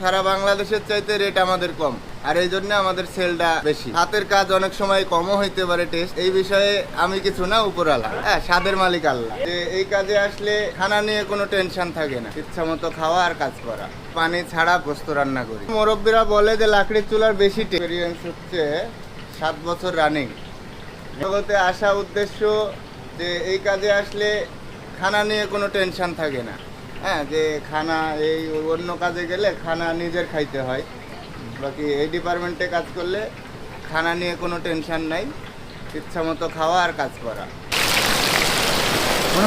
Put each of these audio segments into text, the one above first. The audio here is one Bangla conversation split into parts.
সারা বাংলাদেশের চাইতে রেট আমাদের কম, আর এই জন্য আমাদের সেলটা বেশি। হাতের কাজ অনেক সময় কমও হইতে পারে, টেস্ট এই বিষয়ে আমি কিছু না, উপরওয়ালা। হ্যাঁ, স্বাদের মালিক আল্লাহ। এই কাজে আসলে খানা নিয়ে কোনো টেনশন থাকে না, ইচ্ছা মতো খাওয়া আর কাজ করা। পানি ছাড়া গোস্ত রান্না করি। মুরব্বীরা বলে যে লাকড়ির চুলার বেশি এক্সপেরিয়েন্স হচ্ছে 7 বছর রানিং। জগতে আসা উদ্দেশ্য যে এই কাজে আসলে খানা নিয়ে কোনো টেনশন থাকে না। হ্যাঁ, যে খানা এই অন্য কাজে গেলে খানা নিজের খাইতে হয়, বাকি এই ডিপার্টমেন্টে কাজ করলে খানা নিয়ে কোনো টেনশন নাই, ইচ্ছা মতো খাওয়া আর কাজ করা।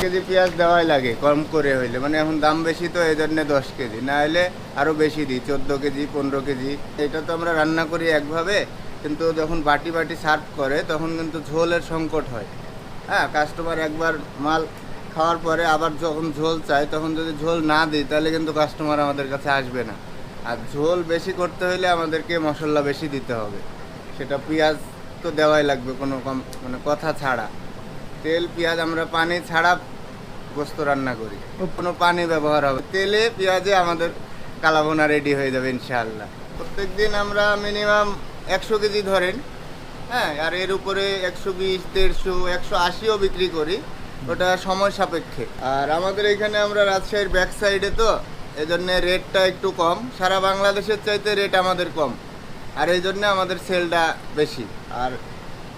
কেজি পেঁয়াজ দেওয়াই লাগে কম করে হইলে, মানে এখন দাম বেশি তো এই জন্য 10 কেজি, না হলে আরও বেশি দিই, 14 কেজি 15 কেজি। এটা তো আমরা রান্না করি একভাবে, কিন্তু যখন বাটি বাটি সার্ভ করে তখন কিন্তু ঝোলের সংকট হয়। হ্যাঁ, কাস্টমার একবার মাল খাওয়ার পরে আবার যখন ঝোল চায়, তখন যদি ঝোল না দিই তাহলে কিন্তু কাস্টমার আমাদের কাছে আসবে না। আর ঝোল বেশি করতে হলে আমাদেরকে মশলা বেশি দিতে হবে, সেটা পেঁয়াজ তো দেওয়াই লাগবে কোনো মানে কথা ছাড়া। তেল পেঁয়াজ আমরা পানি ছাড়া গোস্ত রান্না করি, কোনো পানি ব্যবহার হবে। তেলে পেঁয়াজে আমাদের কালাভুনা রেডি হয়ে যাবে ইনশাআল্লাহ। প্রত্যেক দিন আমরা মিনিমাম 100 কেজি ধরেন। হ্যাঁ, আর এর উপরে 120, 150, 180ও বিক্রি করি, ওটা সময় সাপেক্ষে। আর আমাদের এখানে আমরা রাজশাহীর ব্যাক সাইডে তো, এজন্য রেটটা একটু কম। সারা বাংলাদেশের চাইতে রেট আমাদের কম, আর এই জন্য আমাদের সেলটা বেশি। আর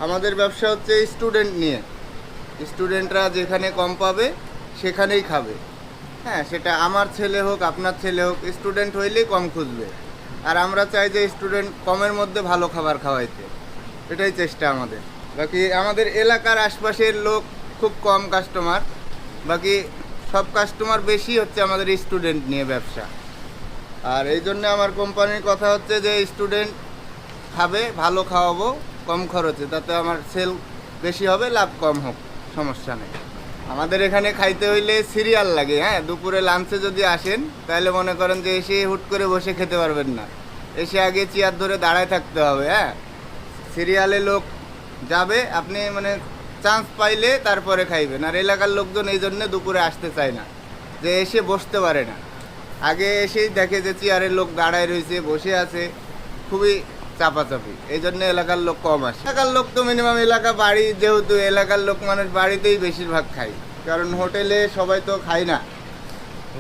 আমাদের ব্যবসা হচ্ছে স্টুডেন্ট নিয়ে, স্টুডেন্টরা যেখানে কম পাবে সেখানেই খাবে। হ্যাঁ, সেটা আমার ছেলে হোক আপনার ছেলে হোক, স্টুডেন্ট হইলেই কম খুঁজবে। আর আমরা চাই যে স্টুডেন্ট কমের মধ্যে ভালো খাবার খাওয়াইতে, এটাই চেষ্টা আমাদের। বাকি আমাদের এলাকার আশপাশের লোক খুব কম কাস্টমার, বাকি সব কাস্টমার বেশি হচ্ছে আমাদের স্টুডেন্ট নিয়ে ব্যবসা। আর এই জন্য আমার কোম্পানির কথা হচ্ছে যে স্টুডেন্ট খাবে, ভালো খাওয়াবো কম খরচে, তাতে আমার সেল বেশি হবে, লাভ কম হোক, সমস্যা নেই। আমাদের এখানে খাইতে হইলে সিরিয়াল লাগে। হ্যাঁ, দুপুরে লাঞ্চে যদি আসেন তাহলে মনে করেন যে এসে হুট করে বসে খেতে পারবেন না, এসে আগে চেয়ার ধরে দাঁড়ায় থাকতে হবে। হ্যাঁ, সিরিয়ালে লোক যাবে, আপনি মানে চান্স পাইলে তারপরে খাইবেন। আর এলাকার লোকজন এই জন্য দুপুরে আসতে চায় না, যে এসে বসতে পারে না, আগে এসেই দেখে যে চেয়ারের লোক দাঁড়ায় রয়েছে, বসে আছে, খুবই চাপাচাপি। এই জন্য এলাকার লোক কম আসে। এলাকার লোক তো মিনিমাম এলাকা বাড়ি, যেহেতু এলাকার লোক মানুষ বাড়িতেই বেশিরভাগ খায়, কারণ হোটেলে সবাই তো খায় না।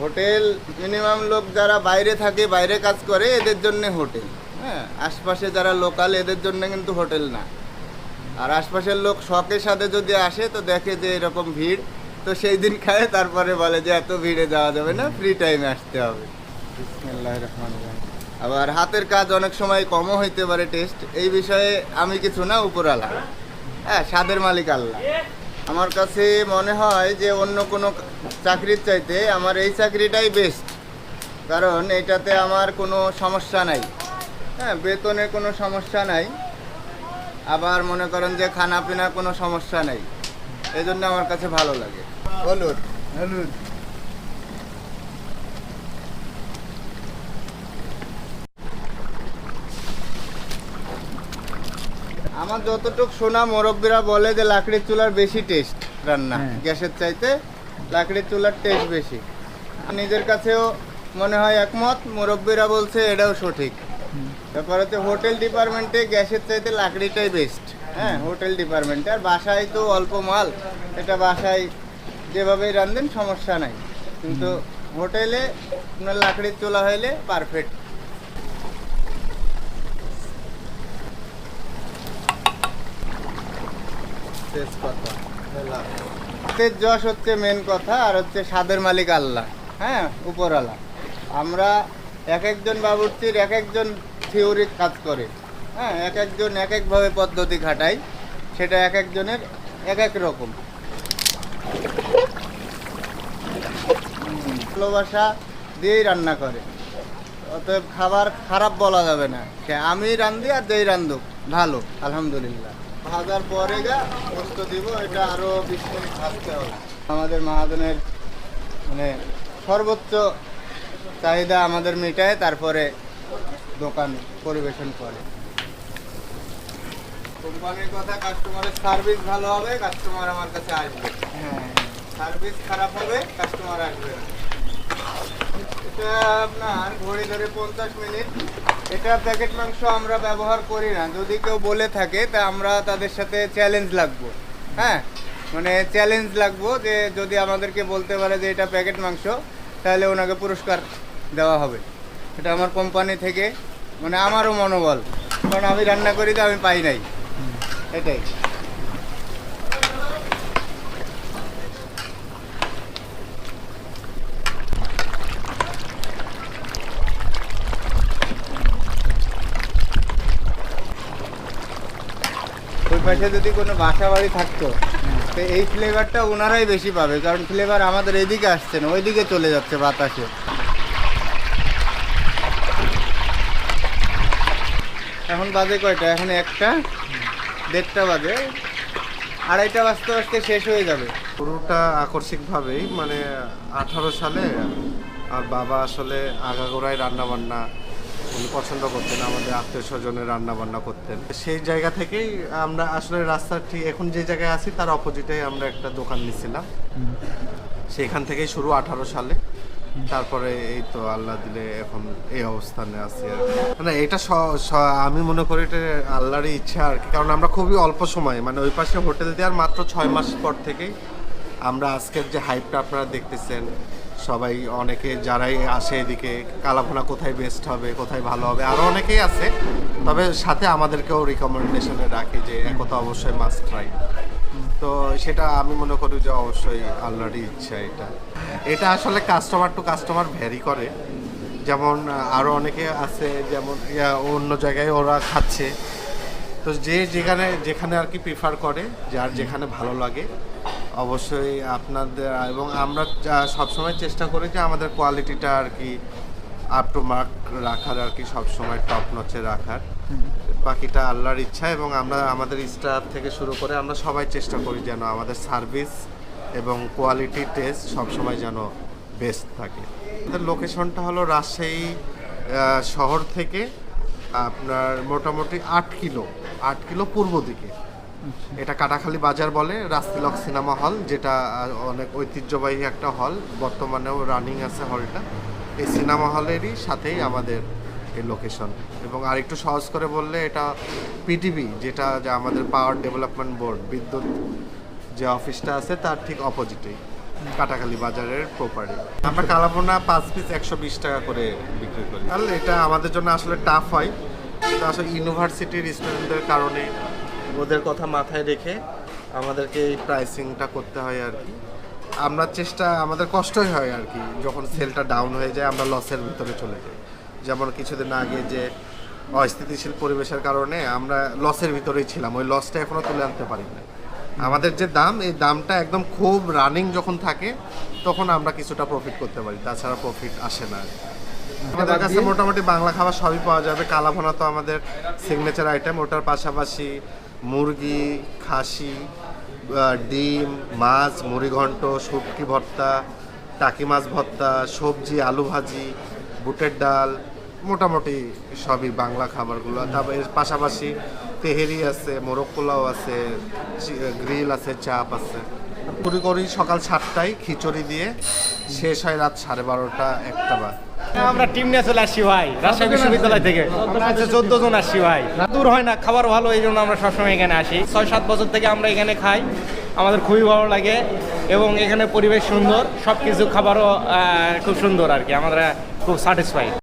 হোটেল মিনিমাম লোক যারা বাইরে থাকে, বাইরে কাজ করে, এদের জন্য হোটেল। হ্যাঁ, আশপাশে যারা লোকাল এদের জন্য কিন্তু হোটেল না। আর আশপাশের লোক শখের সাথে যদি আসে তো দেখে যে এরকম ভিড়, তো সেই দিন খায়, তারপরে বলে যে এত ভিড়ে যাওয়া যাবে না, ফ্রি টাইমে আসতে হবে। বিসমিল্লাহির রহমানির রহিম। আবার হাতের কাজ অনেক সময় কমও হইতে পারে, টেস্ট এই বিষয়ে আমি কিছু না, উপরওয়ালা। হ্যাঁ, স্বাদের মালিক আল্লাহ। আমার কাছে মনে হয় যে অন্য কোনো চাকরির চাইতে আমার এই চাকরিটাই বেস্ট, কারণ এটাতে আমার কোনো সমস্যা নাই। হ্যাঁ, বেতনের কোনো সমস্যা নাই, আবার মনে করেন যে খানা পিনা কোনো সমস্যা নেই, এই জন্য আমার কাছে ভালো লাগে। হলুদ হলুদ আমার যতটুক শোনা, মুরব্বীরা বলে যে লাকড়ির চুলার বেশি টেস্ট রান্না, গ্যাসের চাইতে লাকড়ির চুলার টেস্ট বেশি। নিজের কাছেও মনে হয় একমত, মুরব্বীরা বলছে এটাও সঠিক। তারপর হচ্ছে হোটেল ডিপার্টমেন্টে গ্যাসের চাইতে লাকড়িটাই বেস্ট। হ্যাঁ, হোটেল ডিপার্টমেন্টে। আর বাসায় তো অল্প মাল, এটা বাসায় যেভাবেই রান্ধেন সমস্যা নাই, কিন্তু হোটেলে আপনার লাকড়ির চুলা হইলে পারফেক্ট। হাতের যশ হচ্ছে মেন কথা, আর হচ্ছে স্বাদের মালিক আল্লাহ। হ্যাঁ, উপরওয়ালা। আমরা এক একজন বাবুর্চির এক একজন থিওরি কাজ করে। হ্যাঁ, এক একজন এক একভাবে পদ্ধতি খাটাই, সেটা এক একজনের এক এক রকম। ভালোবাসা দিয়েই রান্না করে, অতএব খাবার খারাপ বলা যাবে না। আমি রান্ধি আর যেই রান্ধুক ভালো, আলহামদুলিল্লাহ। ভাজার পরে গোস্ত দিব, এটা আরো 20 মিনিট ভাজতে হবে। আমাদের মহাজনের মানে সর্বোচ্চ চাহিদা আমাদের মেটায়, তারপরে দোকান পরিবেশন করে। কোম্পানির কথা, কাস্টমারের সার্ভিস ভালো হবে, কাস্টমার আমার কাছে আসবে। হ্যাঁ, সার্ভিস খারাপ হবে, কাস্টমার আসবে না। এটা আপনার ঘড়ি ধরে 50 মিনিট। এটা প্যাকেট মাংস আমরা ব্যবহার করি না, যদি কেউ বলে থাকে তা আমরা তাদের সাথে চ্যালেঞ্জ লাগবো। হ্যাঁ, মানে চ্যালেঞ্জ লাগবো যে যদি আমাদেরকে বলতে পারে যে এটা প্যাকেট মাংস, তাহলে ওনাকে পুরস্কার দেওয়া হবে। এটা আমার কোম্পানি থেকে, মানে আমারও মনোবল, কারণ আমি রান্না করি তো আমি পাই নাই, এটাই। ওই পাশে যদি কোনো বাসা বাড়ি থাকতো তো এই ফ্লেভারটা ওনারাই বেশি পাবে, কারণ ফ্লেভার আমাদের এইদিকে আসছে না, ওইদিকে চলে যাচ্ছে বাতাসে। এখন বাজে কয়টা? এখন 1টা 1:30 বাজে, 2:30 বাজতে বাজতে শেষ হয়ে যাবে। পুরোটা আকস্মিকভাবেই, মানে 18 সালে আর বাবা আসলে আগাগোড়ায় রান্নাবান্না উনি পছন্দ করতেন, আমাদের আত্মীয় স্বজনের রান্নাবান্না করতেন। সেই জায়গা থেকেই আমরা আসলে রাস্তার ঠিক এখন যে জায়গায় আছি তার অপোজিটে আমরা একটা দোকান নিয়েছিলাম, সেখান থেকেই শুরু 18 সালে। তারপরে এই তো আল্লাহ দিলে এখন এই অবস্থানে আছি আর কি। মানে এটা আমি মনে করি এটা আল্লাহরই ইচ্ছা আর কি, কারণ আমরা খুবই অল্প সময়, মানে ওই পাশে হোটেল দেওয়ার মাত্র 6 মাস পর থেকেই আমরা আজকের যে হাইপটা আপনারা দেখতেছেন, সবাই অনেকে যারাই আসে এদিকে কালাভুনা কোথায় বেস্ট হবে, কোথায় ভালো হবে, আরও অনেকেই আছে, তবে সাথে আমাদেরকেও রিকমেন্ডেশনে রাখি যে একথা অবশ্যই মাস্ট ট্রাই। তো সেটা আমি মনে করি যে অবশ্যই আল্লাহরই ইচ্ছা। এটা আসলে কাস্টমার টু কাস্টমার ভ্যারি করে, যেমন আরও অনেকে আছে যেমন অন্য জায়গায় ওরা খাচ্ছে, তো যে যেখানে আর কি প্রিফার করে, যার যেখানে ভালো লাগে অবশ্যই আপনাদের। এবং আমরা সবসময় চেষ্টা করি যে আমাদের কোয়ালিটিটা আর কি আপ টু মার্ক রাখার আর কি, সবসময় টপ নচে রাখার। বাকিটা আল্লাহর ইচ্ছা, এবং আমরা আমাদের স্টাফ থেকে শুরু করে আমরা সবাই চেষ্টা করি যেন আমাদের সার্ভিস এবং কোয়ালিটি টেস্ট সবসময় যেন বেস্ট থাকে। আমাদের লোকেশনটা হলো রাজশাহী শহর থেকে আপনার মোটামুটি 8 কিলো পূর্ব দিকে। এটা কাটাখালী বাজার বলে, রাস্তিলক সিনেমা হল, যেটা অনেক ঐতিহ্যবাহী একটা হল, বর্তমানেও রানিং আছে হলটা। এই সিনেমা হলেরই সাথেই আমাদের এই লোকেশন। এবং আরেকটু সহজ করে বললে এটা পিটিবি, যেটা যে আমাদের পাওয়ার ডেভেলপমেন্ট বোর্ড, বিদ্যুৎ যে অফিসটা আছে তার ঠিক অপোজিটেই, কাটাখালী বাজারের প্রপার্টি। আমরা কালাভুনা 5 পিস 120 টাকা করে বিক্রি করি। তাহলে এটা আমাদের জন্য আসলে টাফ হয়, কিন্তু আসলে ইউনিভার্সিটির স্টুডেন্টদের কারণে ওদের কথা মাথায় রেখে আমাদেরকে এই প্রাইসিংটা করতে হয় আর কি। আমাদের কষ্টই হয় আর কি, যখন সেলটা ডাউন হয়ে যায় আমরা লসের ভিতরে চলে যাই। যেমন কিছুদিন আগে যে অস্থিতিশীল পরিবেশের কারণে আমরা লসের ভিতরেই ছিলাম, ওই লসটা এখনও তুলে আনতে পারি না। আমাদের যে দাম, এই দামটা একদম খুব রানিং যখন থাকে তখন আমরা কিছুটা প্রফিট করতে পারি, তাছাড়া প্রফিট আসে না। আমাদের কাছে মোটামুটি বাংলা খাবার সবই পাওয়া যাবে। কালাভুনা তো আমাদের সিগনেচার আইটেম, ওটার পাশাপাশি মুরগি, খাসি, ডিম, মাছ, মুড়িঘণ্ট, শুটকি ভর্তা, টাকি মাছ ভর্তা, সবজি, আলু ভাজি, বুটের ডাল, মোটামুটি সবই বাংলা খাবারগুলো। তারপর এর পাশাপাশি তেহেরি আছে, মোরগ পোলাও আছে, গ্রিল আছে, চাপ আছে। পুরি করি সকাল 7টায় খিচুড়ি দিয়ে, শেষ হয় রাত 12:30 1টা বাজে। আমরা টিম নিয়ে চলে আসছি ভাই, রাজশাহী বিশ্ববিদ্যালয় থেকে। আমরা আছে 14 জন আসছি ভাই। দূর হয় না, খাবার ভালো, এই জন্য আমরা সবসময় এখানে আসি। 6-7 বছর থেকে আমরা এখানে খাই, আমাদের খুবই ভালো লাগে। এবং এখানে পরিবেশ সুন্দর, সব কিছু খাবারও খুব সুন্দর আর কি, আমরা খুব স্যাটিসফাই।